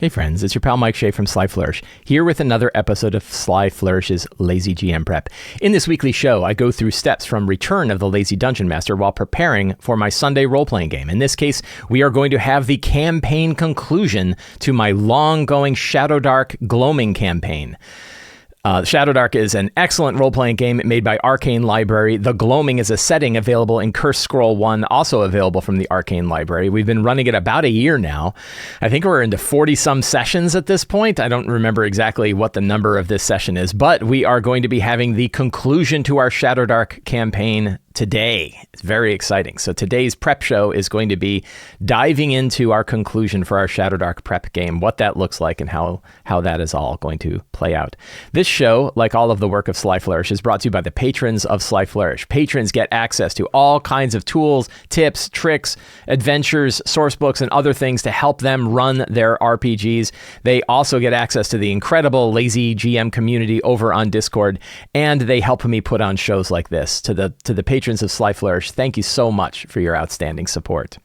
Hey friends, it's your pal Mike Shea from Sly Flourish, here with another episode of Sly Flourish's Lazy GM Prep. In this weekly show, I go through steps from Return of the Lazy Dungeon Master while preparing for my Sunday role-playing game. In this case, we are going to have the campaign conclusion to my long-going Shadowdark Gloaming campaign. Shadowdark is an excellent role-playing game made by Arcane Library. The Gloaming is a setting available in Curse Scroll 1, also available from the Arcane Library. We've been running it about a year now. I think we're into 40-some sessions at this point. I don't remember exactly what the number of this session is, but we are going to be having the conclusion to our Shadowdark campaign today. It's very exciting. So today's prep show is going to be diving into our conclusion for our Shadowdark prep game, what that looks like and how that is all going to play out. This show, like all of the work of Sly Flourish, is brought to you by the patrons of Sly Flourish. Patrons get access to all kinds of tools, tips, tricks, adventures, source books, and other things to help them run their RPGs. They also get access to the incredible Lazy GM community over on Discord, and they help me put on shows like this. To the patrons of Sly Flourish, thank you so much for your outstanding support.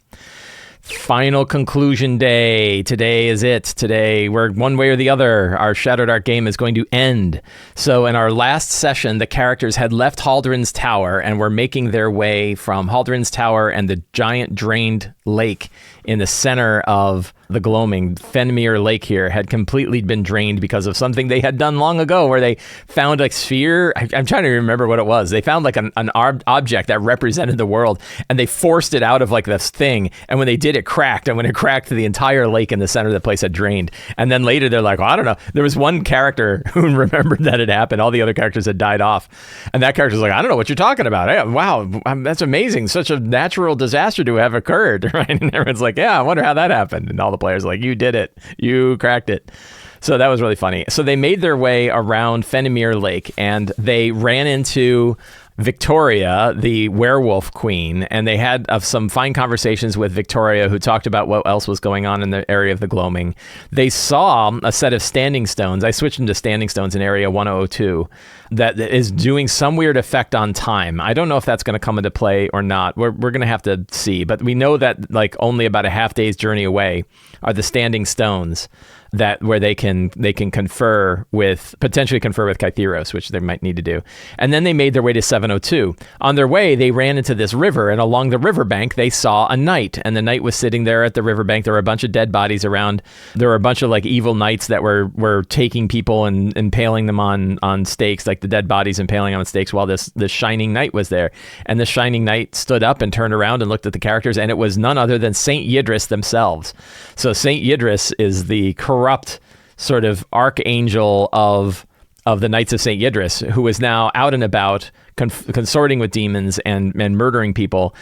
Final conclusion day. Today is it. Today, we're one way or the other. Our Shadowdark game is going to end. So in our last session, the characters had left Haldren's Tower and were making their way from Haldren's Tower and the giant drained lake in the center of the Gloaming. Fenimir Lake here had completely been drained because of something they had done long ago where they found a sphere. I'm trying to remember what it was. They found like an object that represented the world and they forced it out of like this thing. And when they did, it cracked. And when it cracked, the entire lake in the center of the place had drained. And then later they're like, well, I don't know. There was one character who remembered that it happened. All the other characters had died off. And that character's like, I don't know what you're talking about. Hey, wow, that's amazing. Such a natural disaster to have occurred. Right? And everyone's like, yeah, I wonder how that happened. And all the players are like, you did it. You cracked it. So that was really funny. So they made their way around Fenimir Lake and they ran into Victoria, the werewolf queen, and they had some fine conversations with Victoria, who talked about what else was going on in the area of the Gloaming. They saw a set of standing stones. I switched into standing stones in area 1002 that is doing some weird effect on time. I don't know if that's going to come into play or not. We're going to have to see, but we know that like only about a half day's journey away are the standing stones that where they can potentially confer with Kytheros, which they might need to do. And then they made their way to 702. On their way, they ran into this river, and along the riverbank, they saw a knight, and the knight was sitting there at the riverbank. There were a bunch of dead bodies around. There were a bunch of like evil knights that were taking people and impaling them on stakes, like the dead bodies impaling on stakes while this shining knight was there. And the shining knight stood up and turned around and looked at the characters, and it was none other than Saint Yidris themselves. So Saint Yidris is the corrupt sort of archangel of the Knights of St. Yidris, who is now out and about consorting with demons and murdering people,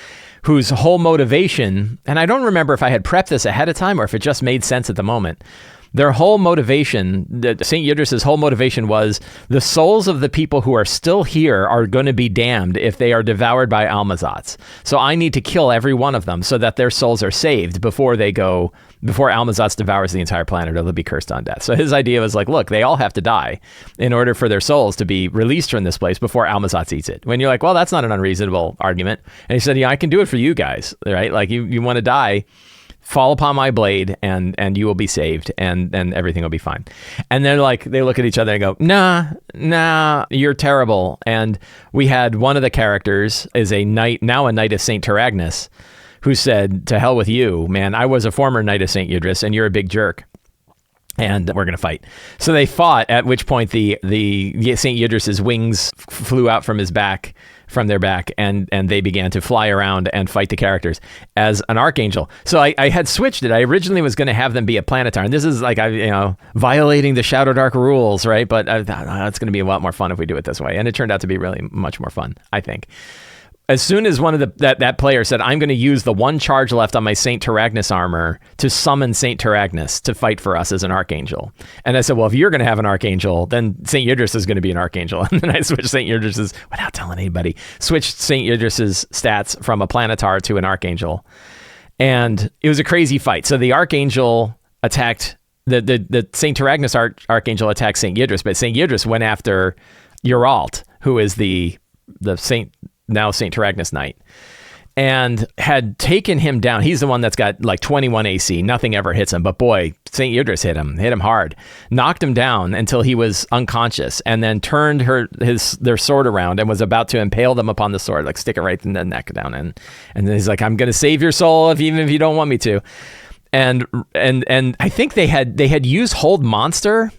whose whole motivation, and I don't remember if I had prepped this ahead of time or if it just made sense at the moment. Their whole motivation, St. Yidris' whole motivation was the souls of the people who are still here are going to be damned if they are devoured by Almazats. So I need to kill every one of them so that their souls are saved before Almazats devours the entire planet or they'll be cursed on death. So his idea was like, look, they all have to die in order for their souls to be released from this place before Almazats eats it. When you're like, well, that's not an unreasonable argument. And he said, yeah, I can do it for you guys, right? Like you want to die, fall upon my blade and you will be saved and everything will be fine. And they're like, they look at each other and go, nah, you're terrible. And we had one of the characters is now a knight of St. Taragnus, who said, to hell with you, man. I was a former knight of St. Yidris and you're a big jerk. And we're going to fight. So they fought, at which point the St. Yidris' wings flew out from their back, and they began to fly around and fight the characters as an archangel. So I had switched it. I originally was going to have them be a planetar. And this is like, violating the Shadowdark rules, right? But it's going to be a lot more fun if we do it this way. And it turned out to be really much more fun, I think. As soon as one of that player said, I'm going to use the one charge left on my Saint Taragnus armor to summon Saint Taragnus to fight for us as an archangel. And I said, well, if you're going to have an archangel, then Saint Yidris is going to be an archangel. And then I switched Saint Yidris's, without telling anybody, switched Saint Yidris's stats from a planetar to an archangel. And it was a crazy fight. So the archangel attacked, the Saint Taragnus archangel attacked Saint Yidris, but Saint Yidris went after Uralt, who is the Saint Taragnus Knight. and had taken him down. He's the one that's got like 21 AC. Nothing ever hits him. But boy, St. Yidris hit him hard, knocked him down until he was unconscious, and then turned their sword around and was about to impale them upon the sword, like stick it right in the neck down. And then he's like, I'm going to save your soul even if you don't want me to. And I think they had used Hold Monster.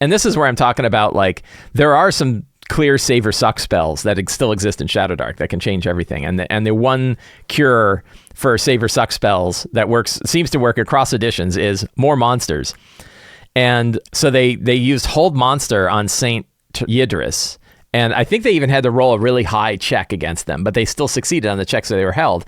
And this is where I'm talking about, like, there are some clear save or suck spells that still exist in Shadowdark that can change everything. And the one cure for save or suck spells that seems to work across editions is more monsters. And so they used Hold Monster on Saint Yidris. And I think they even had to roll a really high check against them, but they still succeeded on the check, so they were held.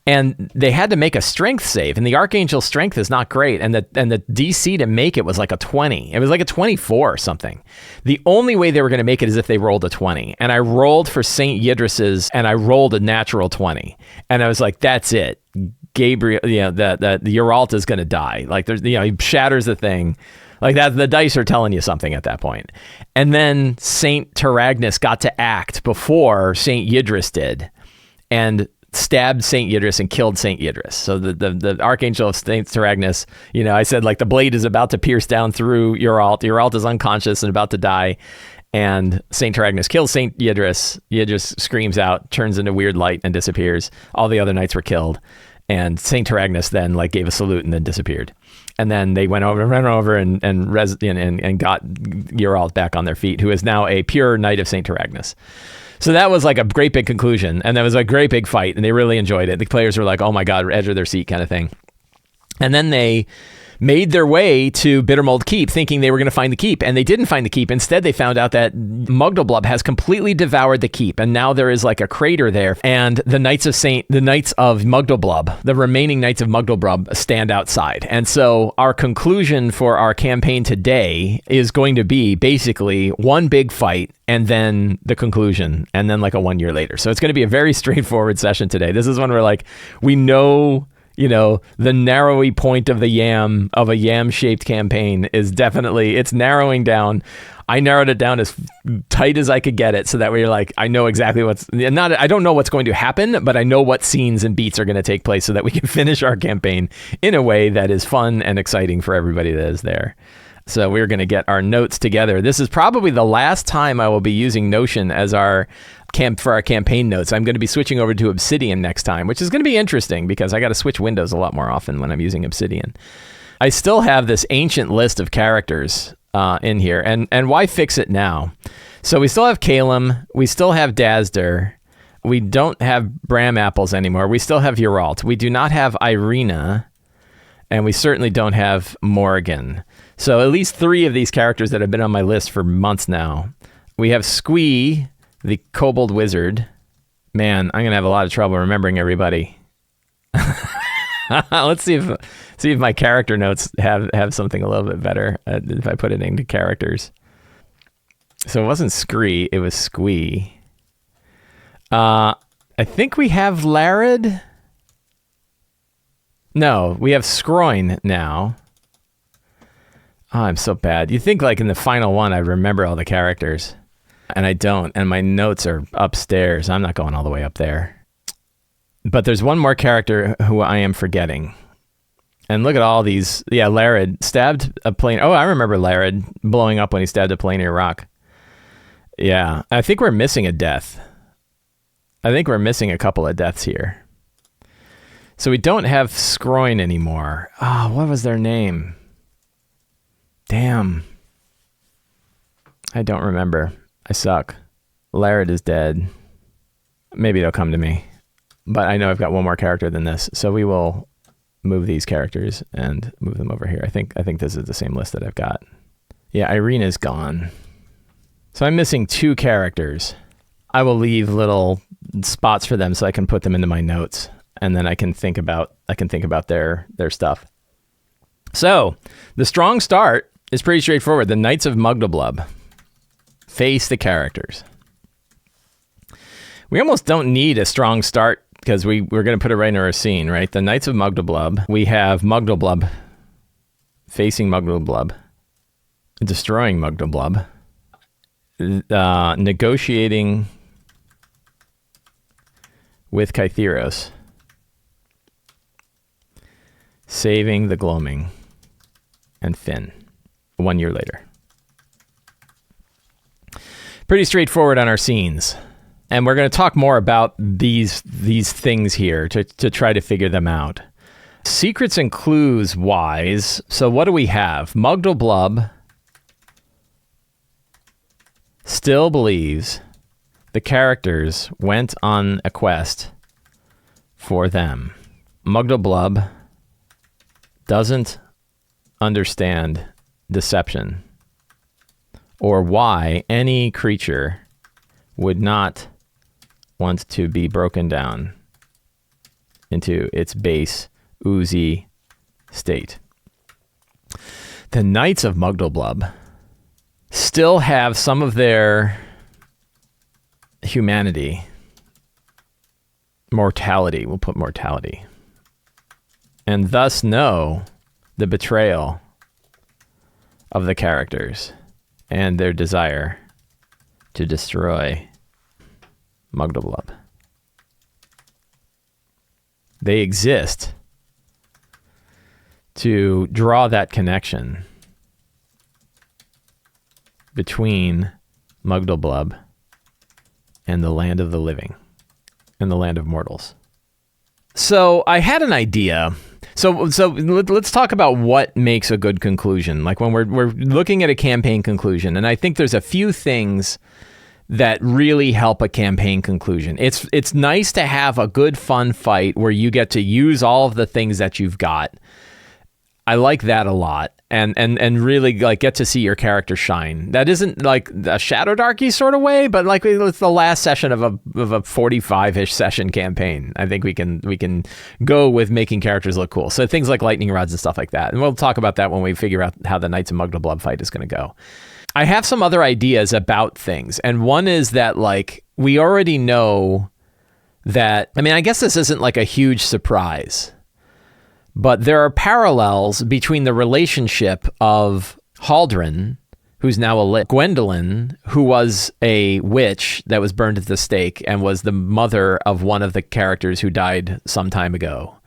And they had to make a strength save, and the Archangel's strength is not great. And the DC to make it was like a 20. It was like a 24 or something. The only way they were going to make it is if they rolled a 20. And I rolled for St. Yidris's, and I rolled a natural 20. And I was like, that's it. Gabriel, the Uralt is going to die. Like, there's, he shatters the thing. Like that, the dice are telling you something at that point. And then Saint Taragnus got to act before Saint Yidris did, and stabbed Saint Yidris and killed Saint Yidris. So the Archangel of Saint Taragnus, I said, like, the blade is about to pierce down through Uralt. Uralt is unconscious and about to die. And Saint Taragnus kills Saint Yidris. Yidris screams out, turns into weird light, and disappears. All the other knights were killed. And Saint Taragnus then gave a salute and then disappeared. And then they ran over and got Uralt back on their feet, who is now a pure knight of Saint Taragnus. So that was like a great big conclusion, and that was a great big fight, and they really enjoyed it. The players were like, oh my God, edge of their seat kind of thing. And then they made their way to Bittermold Keep, thinking they were going to find the keep, and they didn't find the keep. Instead, they found out that Mugdulblub has completely devoured the keep, and now there is like a crater there, and the Knights of Mugdulblub, the remaining Knights of Mugdulblub, stand outside. And so our conclusion for our campaign today is going to be basically one big fight, and then the conclusion, and then like a 1 year later. So it's going to be a very straightforward session today. This is when we're like, we know, the narrowy point of a yam-shaped campaign is definitely, it's narrowing down. I narrowed it down as tight as I could get it, so that way you're like, I know exactly I don't know what's going to happen, but I know what scenes and beats are going to take place so that we can finish our campaign in a way that is fun and exciting for everybody that is there. So we're going to get our notes together. This is probably the last time I will be using Notion as for our campaign notes. I'm going to be switching over to Obsidian next time, which is going to be interesting because I got to switch windows a lot more often when I'm using Obsidian. I still have this ancient list of characters in here, and why fix it now? So we still have Calum, we still have Dazder, we don't have Bram Apples anymore, we still have Uralt, we do not have Irina, and we certainly don't have Morgan. So at least 3 of these characters that have been on my list for months now. We have Squee, the Kobold Wizard. Man, I'm going to have a lot of trouble remembering everybody. Let's see if my character notes have something a little bit better if I put it into characters. So it wasn't Scree, it was Squee. I think we have Larid. No, we have Scroin now. Oh, I'm so bad. You think like in the final one I'd remember all the characters, and I don't, and my notes are upstairs. I'm not going all the way up there. But there's one more character who I am forgetting. And look at all these. Yeah, Larid stabbed a plane. Oh, I remember Larid blowing up when he stabbed a planar rock. Yeah, I think we're missing a death. I think we're missing a couple of deaths here. So we don't have Scroin anymore. Oh, what was their name? Damn. I don't remember. I suck. Larid is dead. Maybe it'll come to me. But I know I've got one more character than this. So we will move these characters and move them over here. I think this is the same list that I've got. Yeah, Irina's gone. So I'm missing 2 characters. I will leave little spots for them so I can put them into my notes, and then I can think about their stuff. So the strong start is pretty straightforward. The Knights of Mugdulblub. Face the characters. We almost don't need a strong start because we're going to put it right in our scene, right? The Knights of Mugdulblub. We have Mugdulblub facing Mugdulblub, destroying Mugdulblub, negotiating with Kytheros, saving the Gloaming and Finn 1 year later. Pretty straightforward on our scenes. And we're going to talk more about these things here to try to figure them out. Secrets and clues wise, so what do we have? Mugdulblub still believes the characters went on a quest for them. Mugdulblub doesn't understand deception or why any creature would not want to be broken down into its base oozy state. The Knights of Mugdulblub still have some of their humanity, mortality, we'll put mortality, and thus know the betrayal of the characters and their desire to destroy Mugdulblub. They exist to draw that connection between Mugdulblub and the land of the living and the land of mortals. So I had an idea. So let's talk about what makes a good conclusion. Like when we're looking at a campaign conclusion, and I think there's a few things that really help a campaign conclusion. It's nice to have a good fun fight where you get to use all of the things that you've got. I like that a lot. And really like get to see your character shine. That isn't like a Shadowdarky sort of way, but like it's the last session of a 45-ish session campaign. I think we can go with making characters look cool. So things like lightning rods and stuff like that. And we'll talk about that when we figure out how the Knights of Mugdulblub fight is going to go. I have some other ideas about things. And one is that like we already know that, I mean, I guess this isn't like a huge surprise, but there are parallels between the relationship of Haldren, who's now a lich, Gwendolyn, who was a witch that was burned at the stake and was the mother of one of the characters who died some time ago,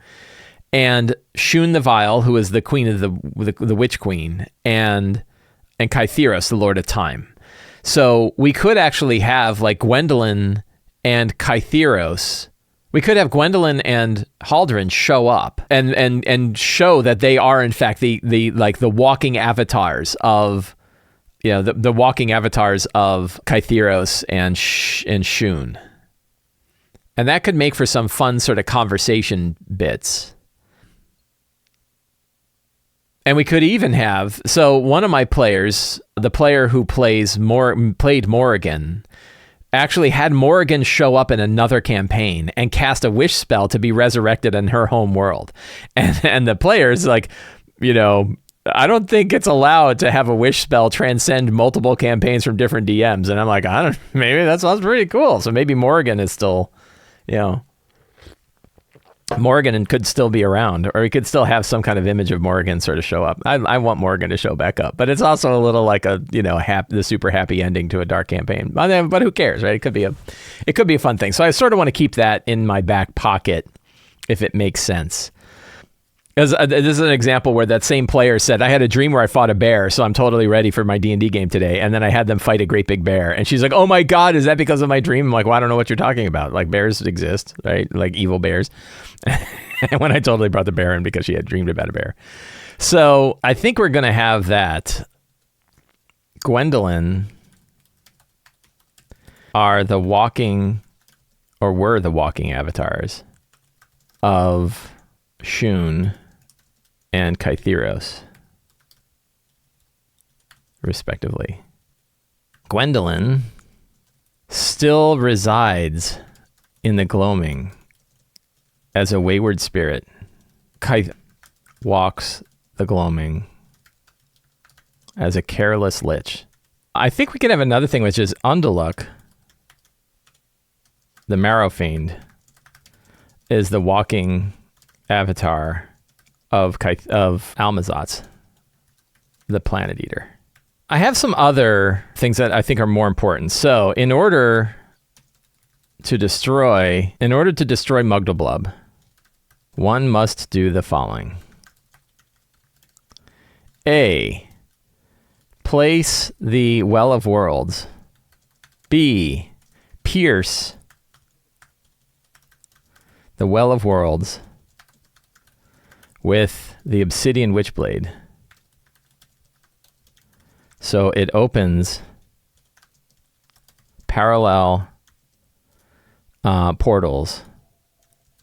and Shun the Vile, who is the queen of the witch queen, and Kytheros, the Lord of Time. So we could actually have like Gwendolyn and Kytheros. We could have Gwendolyn and Haldren show up and show that they are in fact the walking avatars of, you know, the walking avatars of Kytheros and Shun. And that could make for some fun sort of conversation bits. And we could even have, so one of my players, the player who played Morrigan, actually had Morrigan show up in another campaign and cast a wish spell to be resurrected in her home world. And the players like, you know, I don't think it's allowed to have a wish spell transcend multiple campaigns from different DMs. And I'm like, maybe that sounds pretty cool. So maybe Morrigan is still, you know, Morrigan could still be around, or we could still have some kind of image of Morrigan sort of show up. I want Morrigan to show back up, but it's also a little like a, you know, the super happy ending to a dark campaign. But who cares, right? It could be a fun thing. So I sort of want to keep that in my back pocket if it makes sense. This is an example where that same player said, I had a dream where I fought a bear, so I'm totally ready for my D&D game today. And then I had them fight a great big bear. And she's like, oh my God, is that because of my dream? I'm like, well, I don't know what you're talking about. Like, bears exist, right? Like evil bears. And when I totally brought the bear in because she had dreamed about a bear. So I think we're going to have that. Gwendolyn were the walking avatars of Shun and Kytheros, respectively. Gwendolyn still resides in the Gloaming as a wayward spirit. Kyth walks the Gloaming as a careless lich. I think we could have another thing, which is Unduluk, the Marrow Fiend, is the walking avatar of Almazotz, the Planet Eater. I have some other things that I think are more important. So in order in order to destroy Mugdulblub, one must do the following. A, place the Well of Worlds. B, pierce the Well of Worlds with the Obsidian Witchblade. So it opens parallel portals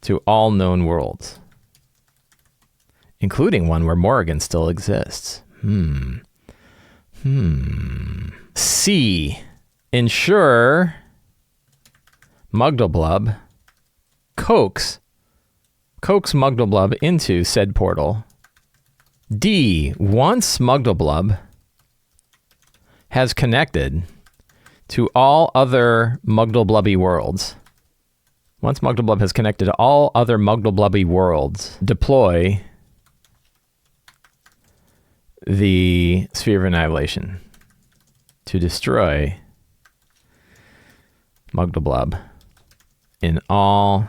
to all known worlds, including one where Morrigan still exists. C, ensure Mugdulblub coax Mugdulblub into said portal. D, once Mugdulblub has connected to all other Mugdulblubby worlds. Once Mugdulblub has connected to all other Mugdulblubby worlds, deploy the Sphere of Annihilation to destroy Mugdulblub in all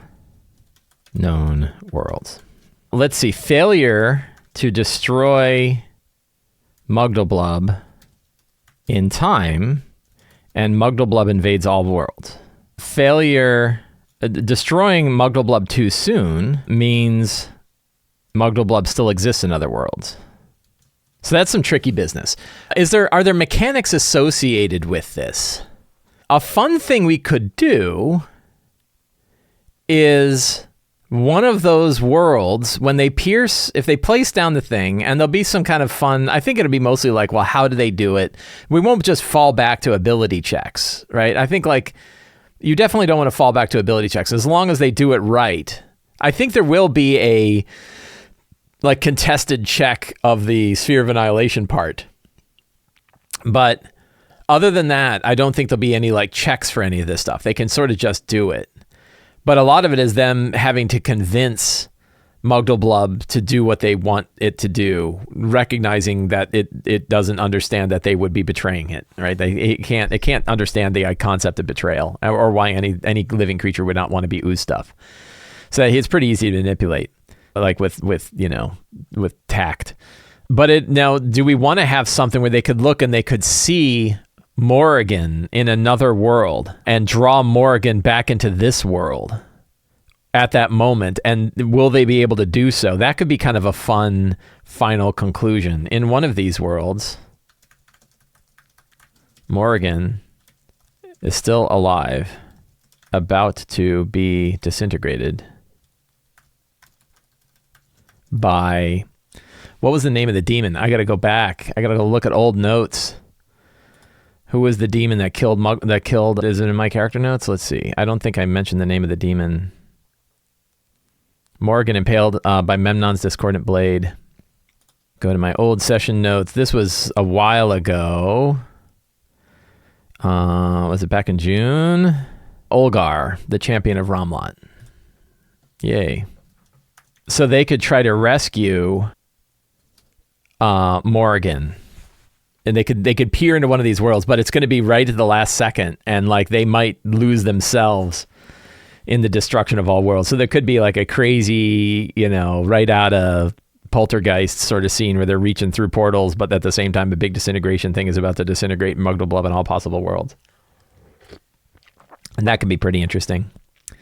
known worlds. Let's see. Failure to destroy Mugdulblub in time, and Mugdulblub invades all worlds. Destroying Mugdulblub too soon means Mugdulblub still exists in other worlds. So that's some tricky business. Are there mechanics associated with this? A fun thing we could do is one of those worlds, when they pierce, if they place down the thing, and there'll be some kind of fun, I think it'll be mostly like, well, how do they do it? We won't just fall back to ability checks, right? I think like, you definitely don't want to fall back to ability checks as long as they do it right. I think there will be a like contested check of the Sphere of Annihilation part. But other than that, I don't think there'll be any like checks for any of this stuff. They can sort of just do it. But a lot of it is them having to convince Mugdulblub to do what they want it to do, recognizing that it doesn't understand that they would be betraying it, right? It can't understand the concept of betrayal, or why any living creature would not want to be ooze stuff. So it's pretty easy to manipulate, like with tact. But now, do we want to have something where they could look and they could see Morrigan in another world and draw Morrigan back into this world at that moment? And will they be able to do so? That could be kind of a fun final conclusion. In one of these worlds, Morrigan is still alive, about to be disintegrated by... What was the name of the demon? I got to go back. I got to go look at old notes. Who was the demon that killed? Is it in my character notes? Let's see. I don't think I mentioned the name of the demon. Morrigan impaled by Memnon's discordant blade. Go to my old session notes. This was a while ago. Was it back in June? Olgar, the champion of Ramlot. Yay. So they could try to rescue Morrigan. And they could peer into one of these worlds, but it's going to be right at the last second, and like they might lose themselves in the destruction of all worlds. So there could be like a crazy, right out of Poltergeist sort of scene where they're reaching through portals, but at the same time, a big disintegration thing is about to disintegrate Mugdulblub in all possible worlds. And that could be pretty interesting.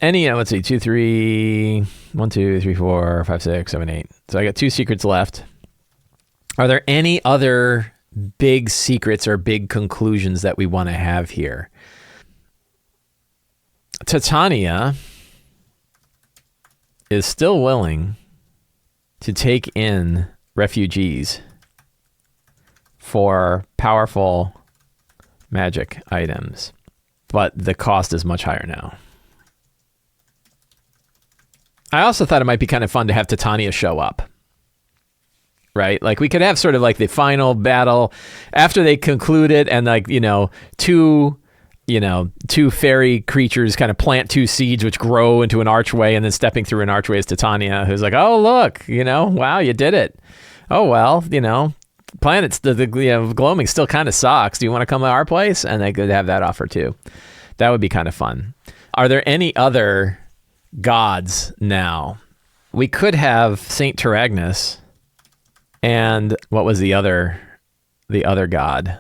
And, let's see, 2, 3, 1, 2, 3, 4, 5, 6, 7, 8. So I got 2 secrets left. Are there any other big secrets or big conclusions that we want to have here? Titania is still willing to take in refugees for powerful magic items, but the cost is much higher now. I also thought it might be kind of fun to have Titania show up. Right? Like we could have sort of like the final battle after they conclude it, and like, two fairy creatures kind of plant 2 seeds which grow into an archway, and then stepping through an archway is Titania, who's like, oh, look, wow, you did it. Oh, well, planets, the Gloaming still kind of sucks. Do you want to come to our place? And they could have that offer too. That would be kind of fun. Are there any other gods now? We could have Saint Taragnus, and what was the other god?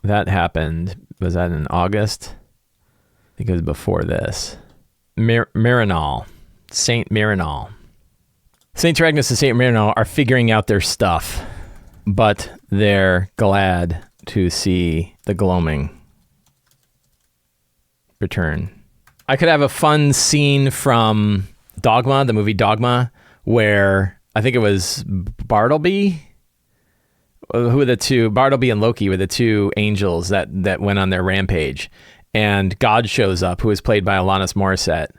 That happened, was that in August? I think it was before this. Mirinal. Saint Mirinal. Saint Taragnus and Saint Mirinal are figuring out their stuff, but they're glad to see the Gloaming return. I could have a fun scene from Dogma, the movie Dogma, where I think it was Bartleby. Who were the two? Bartleby and Loki were the two angels that went on their rampage, and God shows up, who is played by Alanis Morissette.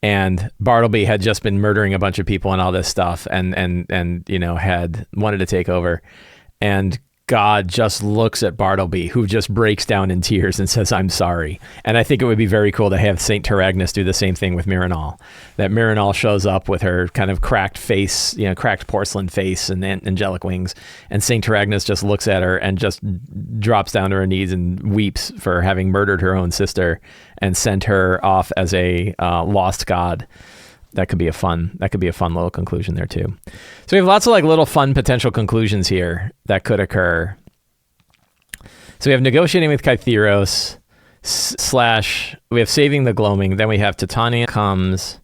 And Bartleby had just been murdering a bunch of people and all this stuff, and had wanted to take over, and God just looks at Bartleby, who just breaks down in tears and says, "I'm sorry." And I think it would be very cool to have Saint Taragnus do the same thing with Mirinal. That Mirinal shows up with her kind of cracked face, cracked porcelain face and angelic wings. And Saint Taragnus just looks at her and just drops down to her knees and weeps for having murdered her own sister and sent her off as a lost god. That could be a fun little conclusion there too. So we have lots of little fun potential conclusions here that could occur. So we have negotiating with Kytheros / we have saving the Gloaming. Then we have Titania comes,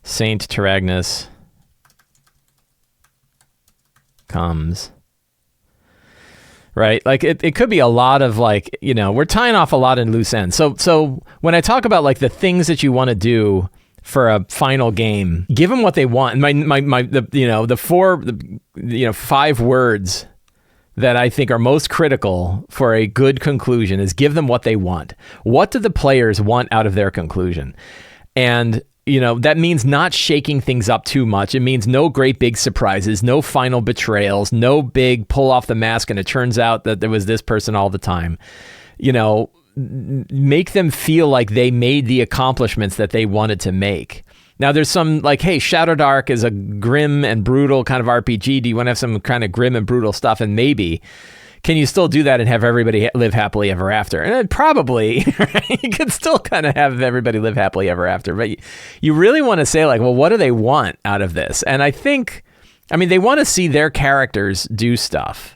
Saint Taragnus comes. Right? It could be a lot of we're tying off a lot in loose ends. So when I talk about the things that you want to do for a final game, give them what they want. The 5 words that I think are most critical for a good conclusion is give them what they want. What do the players want out of their conclusion? And that means not shaking things up too much. It means no great big surprises, no final betrayals, no big pull off the mask and it turns out that there was this person all the time. Make them feel like they made the accomplishments that they wanted to make. Now there's some hey, Shadowdark is a grim and brutal kind of RPG. Do you want to have some kind of grim and brutal stuff? And maybe, can you still do that and have everybody live happily ever after? And probably, right? You could still kind of have everybody live happily ever after. But you really want to say well, what do they want out of this? And I mean, they want to see their characters do stuff.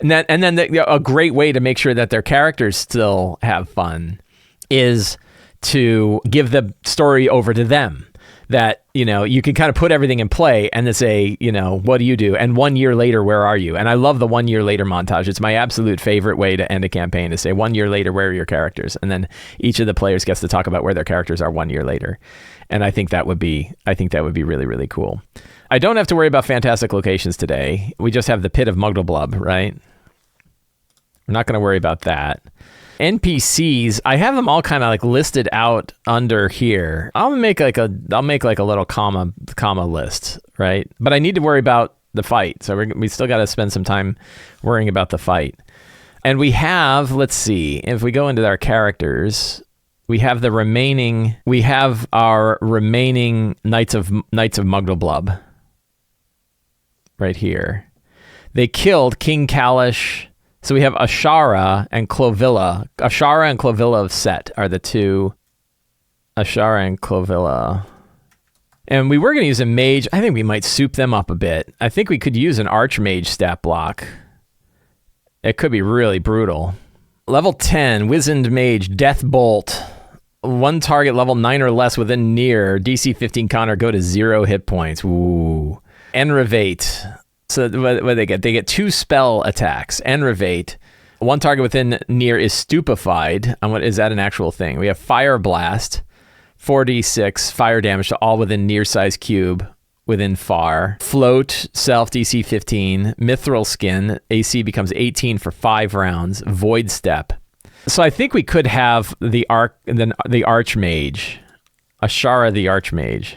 And then a great way to make sure that their characters still have fun is to give the story over to them. That, you can kind of put everything in play and then say, what do you do? And 1 year later, where are you? And I love the 1 year later montage. It's my absolute favorite way to end a campaign, to say 1 year later, where are your characters? And then each of the players gets to talk about where their characters are 1 year later. And I think that would be really, really cool. I don't have to worry about fantastic locations today. We just have the pit of Mugdulblub, right? We're not going to worry about that. NPCs, I have them all kind of listed out under here. I'll make a little comma list, right? But I need to worry about the fight. So we still got to spend some time worrying about the fight. And we have, let's see, if we go into our characters, we have our remaining Knights of Mugdulblub right here. They killed King Kalish. So we have Ashara and Clovilla. Ashara and Clovilla of Set are the two. Ashara and Clovilla. And we were going to use a mage. I think we might soup them up a bit. I think we could use an archmage stat block. It could be really brutal. Level 10, Wizened Mage, Death Bolt. One target level 9 or less within near. DC 15 counter, go to 0 hit points. Ooh. Enervate. So what do they get? They get 2 spell attacks. Enervate. One target within near is stupefied. And what is that an actual thing? We have Fire Blast. 4d6 fire damage to all within near size cube within far. Float, self DC 15. Mithril Skin. AC becomes 18 for 5 rounds. Void Step. So I think we could have the Archmage. Ashara the Archmage.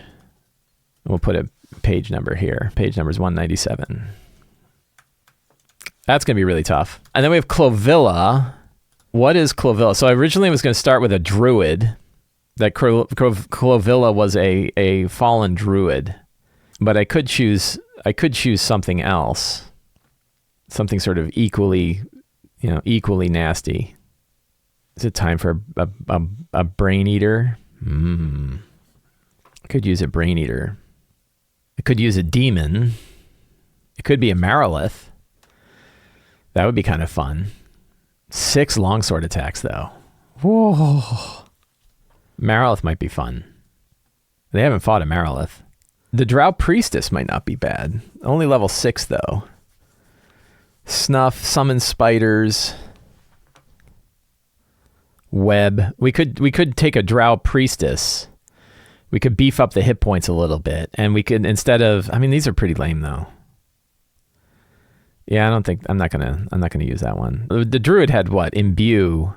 We'll put a page number here. Page number is 197. That's going to be really tough. And then we have Clovilla. What is Clovilla? So I originally was going to start with a druid. That Clovilla was a fallen druid. But I could choose something else. Something sort of equally nasty. Is it time for a brain eater? I could use a Brain Eater. I could use a Demon. It could be a Marilith. That would be kind of fun. 6 longsword attacks, though. Whoa. Marilith might be fun. They haven't fought a Marilith. The Drow Priestess might not be bad. Only level 6, though. Snuff, summon spiders. Web. We could take a Drow Priestess. We could beef up the hit points a little bit, and we could, instead of, I mean, these are pretty lame though. Yeah, I'm not gonna use that one. The Druid had what? Imbue,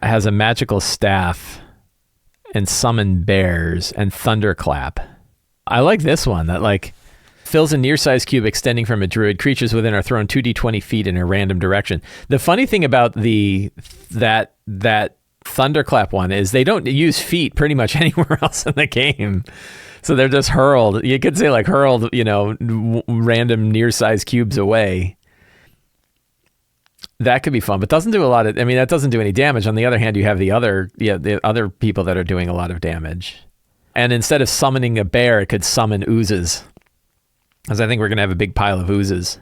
has a magical staff, and summon bears and thunderclap. I like this one that like fills a near-sized cube extending from a Druid. Creatures within are thrown 2d20 feet in a random direction. The funny thing about that thunderclap one is they don't use feet pretty much anywhere else in the game. So they're just hurled. You could say like hurled, random near-sized cubes away. That could be fun, but doesn't do a lot of, that doesn't do any damage. On the other hand, you have the other people that are doing a lot of damage. And instead of summoning a bear, it could summon oozes. Because I think we're going to have a big pile of oozes.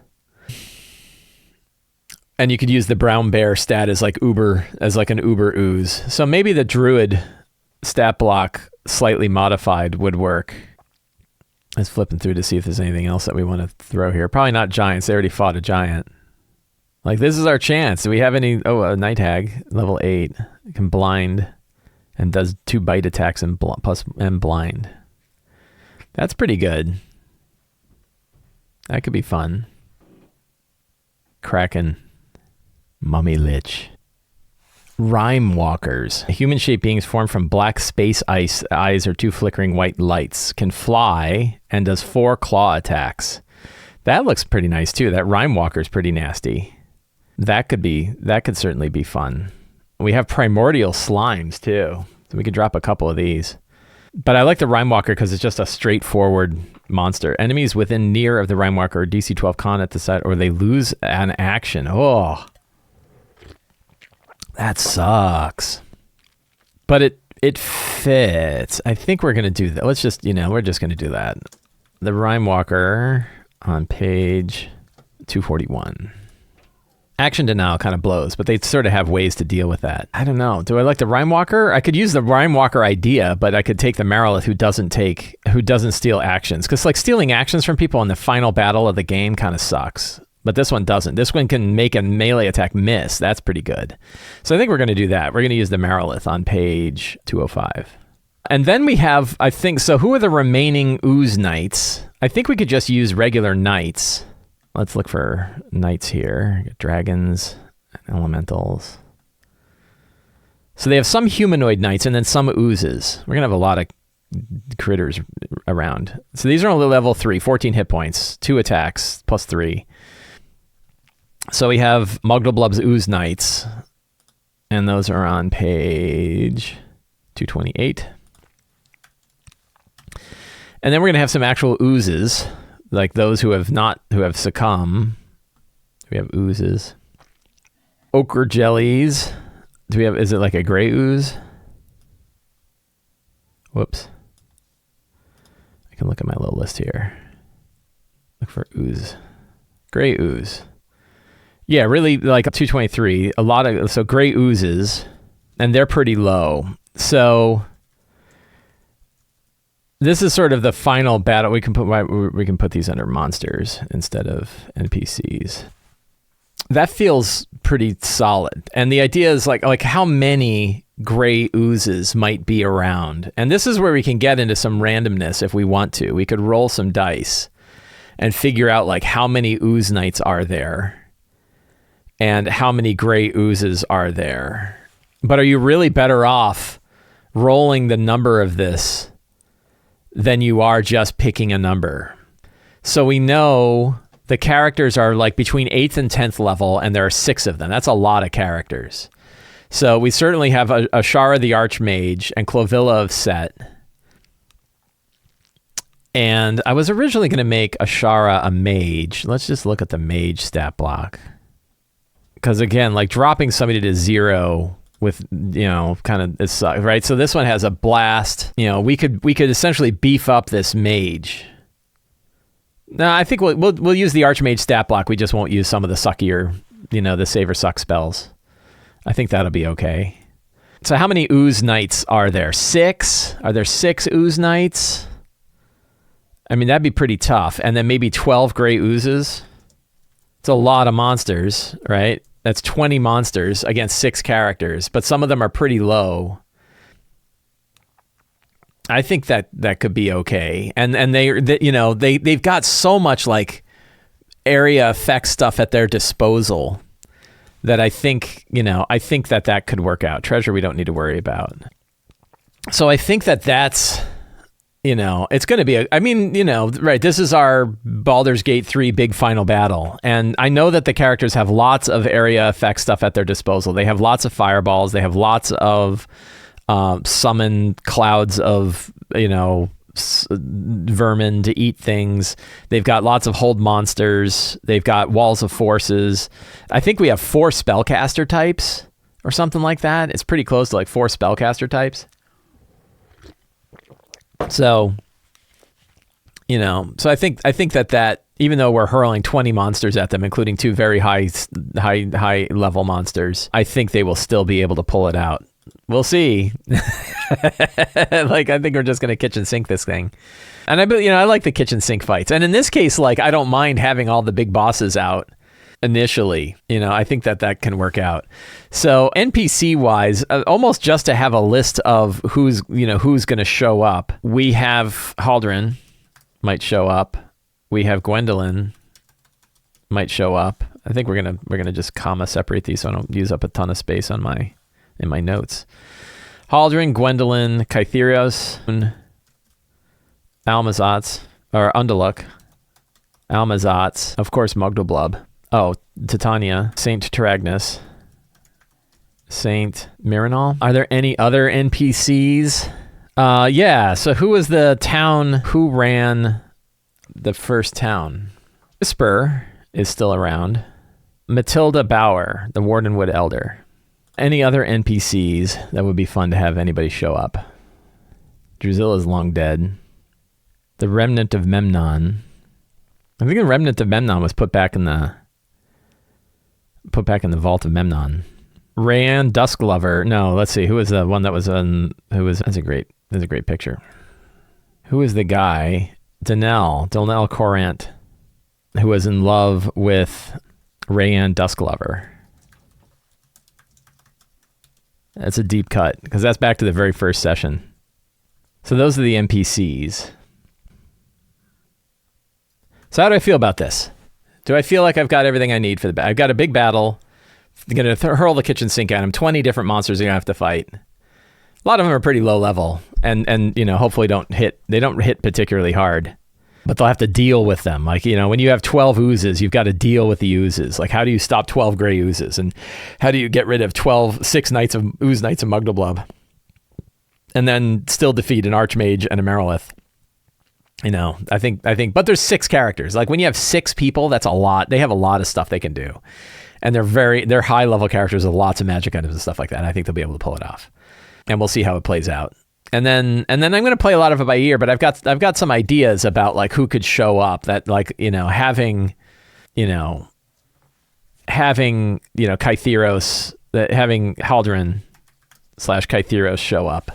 And you could use the brown bear stat as like an uber ooze. So maybe the Druid stat block slightly modified would work. I was flipping through to see if there's anything else that we want to throw here. Probably not giants. They already fought a giant. Like, this is our chance. Do we have any? Oh, a Night Hag, level 8. Can blind and does 2 bite attacks and blind. That's pretty good. That could be fun. Kraken. Mummy Lich. Rime Walkers. Human-shaped beings formed from black space ice. Eyes are 2 flickering white lights. Can fly and does 4 claw attacks. That looks pretty nice too. That Rime Walker is pretty nasty. That could certainly be fun. We have primordial slimes too. So we could drop a couple of these. But I like the Rime Walker because it's just a straightforward monster. Enemies within near of the Rime Walker are DC 12 con at the side, or they lose an action. Oh, that sucks. But it fits. I think we're going to do that. Let's just, we're just going to do that. The Rime Walker on page 241. Action denial kind of blows, but they sort of have ways to deal with that. I don't know. Do I like the Rime Walker? I could use the Rime Walker idea, but I could take the Marilith who doesn't steal actions. Because like stealing actions from people in the final battle of the game kind of sucks. But this one doesn't. This one can make a melee attack miss. That's pretty good. So I think we're going to do that. We're going to use the Marilith on page 205. And then we have, I think, so who are the remaining Ooze Knights? I think we could just use regular Knights. Let's look for Knights here. Dragons, Elementals. So they have some humanoid Knights and then some Oozes. We're going to have a lot of critters around. So these are only level 3, 14 hit points, 2 attacks, plus 3. So we have Mugdulblub's Ooze Knights, and those are on page 228. And then we're going to have some actual Oozes, like those who have succumbed. We have Oozes. Ochre Jellies. Is it like a gray ooze? Whoops. I can look at my little list here. Look for ooze. Gray ooze. Yeah, really like 223. So gray oozes, and they're pretty low. So this is sort of the final battle. We can put these under monsters instead of NPCs. That feels pretty solid. And the idea is like how many gray oozes might be around. And this is where we can get into some randomness if we want to. We could roll some dice and figure out like how many ooze knights are there and how many gray oozes are there. But are you really better off rolling the number of this than you are just picking a number? So we know the characters are like between 8th and 10th level, and there are 6 of them. That's a lot of characters. So we certainly have Ashara the Archmage and Clovilla of Set. And I was originally going to make Ashara a mage. Let's just look at the mage stat block. Because again, like dropping somebody to 0 with, kind of this, right? So this one has a blast. We could essentially beef up this mage. No, I think we'll use the Archmage stat block. We just won't use some of the suckier, the save or suck spells. I think that'll be okay. So how many Ooze Knights are there? 6? Are there 6 Ooze Knights? I mean, that'd be pretty tough. And then maybe 12 Gray Oozes. It's a lot of monsters, right? That's 20 monsters against 6 characters, but some of them are pretty low. I think that could be okay. And they've got so much like area effect stuff at their disposal that I think that could work out. Treasure we don't need to worry about. So I think that's, it's going to be right, this is our Baldur's Gate 3 big final battle. And I know that the characters have lots of area effect stuff at their disposal. They have lots of fireballs. They have lots of summon clouds of, vermin to eat things. They've got lots of hold monsters. They've got walls of forces. I think we have 4 spellcaster types or something like that. It's pretty close to like 4 spellcaster types. So, so I think that even though we're hurling 20 monsters at them, including 2 very high level monsters, I think they will still be able to pull it out. We'll see. I think we're just going to kitchen sink this thing. And I like the kitchen sink fights. And in this case, I don't mind having all the big bosses out initially. I think that can work out. So NPC wise, almost just to have a list of who's going to show up. We have Haldren might show up. We have Gwendolyn might show up. I think we're going to just comma separate these so I don't use up a ton of space in my notes. Haldren, Gwendolyn, Kytherios, Almazatz, or Undaluk, Almazatz, of course Mugdulblub. Oh, Titania, Saint Taragnus, Saint Mirinal. Are there any other NPCs? Yeah, so who was the town, who ran the first town? Whisper is still around. Matilda Bauer, the Wardenwood Elder. Any other NPCs that would be fun to have anybody show up? Druzilla's long dead. The Remnant of Memnon. I think the Remnant of Memnon was put back in the Vault of Memnon. Rayanne Dusklover. No, let's see. Who was the one that was on? That's a great picture. Who is the guy? Donnell Corrant, who was in love with Rayanne Dusklover. That's a deep cut because that's back to the very first session. So those are the NPCs. So how do I feel about this? Do I feel like I've got everything I need for the I've got a big battle. I'm going to hurl the kitchen sink at him. 20 different monsters you're going to have to fight. A lot of them are pretty low level and hopefully they don't hit particularly hard. But they'll have to deal with them. When you have 12 oozes, you've got to deal with the oozes. How do you stop 12 gray oozes? And how do you get rid of 6 Knights of Mugdulblub? And then still defeat an Archmage and a Merilith. I think, but there's 6 characters. When you have 6 people, that's a lot. They have a lot of stuff they can do. And they're high level characters with lots of magic items and stuff like that. I think they'll be able to pull it off. And we'll see how it plays out. And then I'm going to play a lot of it by ear, but I've got some ideas about who could show up that having Kytheros, having Haldren / Kytheros show up.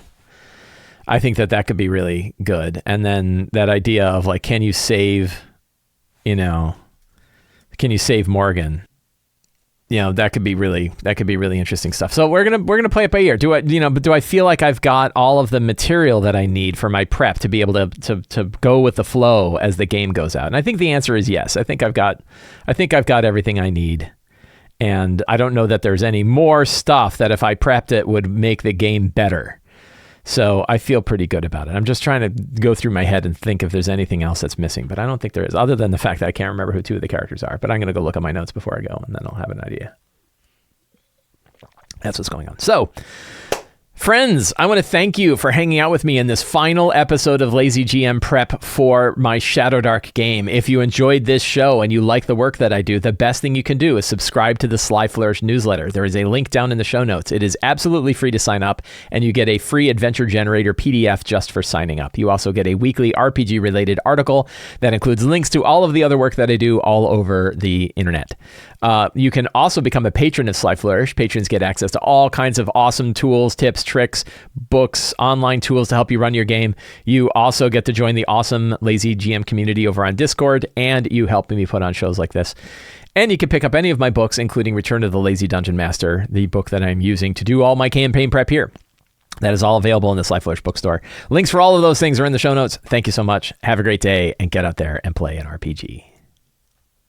I think that could be really good. And then that idea of can you save Morgan? That could be really interesting stuff. So we're gonna play it by ear. Do I feel like I've got all of the material that I need for my prep to be able to go with the flow as the game goes out? And I think the answer is yes. I think I've got everything I need. And I don't know that there's any more stuff that if I prepped it would make the game better. So I feel pretty good about it. I'm just trying to go through my head and think if there's anything else that's missing, but I don't think there is, other than the fact that I can't remember who 2 of the characters are. But I'm going to go look at my notes before I go, and then I'll have an idea. That's what's going on. So Friends, I want to thank you for hanging out with me in this final episode of Lazy GM Prep for my Shadowdark game. If you enjoyed this show and you like the work that I do, the best thing you can do is subscribe to the Sly Flourish newsletter. There is a link down in the show notes. It is absolutely free to sign up, and you get a free adventure generator PDF just for signing up. You also get a weekly RPG-related article that includes links to all of the other work that I do all over the internet. You can also become a patron of Sly Flourish. Patrons get access to all kinds of awesome tools, tips, tricks, books, online tools to help you run your game. You also get to join the awesome Lazy GM community over on Discord, and you help me put on shows like this. And you can pick up any of my books, including Return of the Lazy Dungeon Master, the book that I'm using to do all my campaign prep here. That is all available in the Sly Flourish bookstore. Links for all of those things are in the show notes. Thank you so much. Have a great day, and get out there and play an RPG.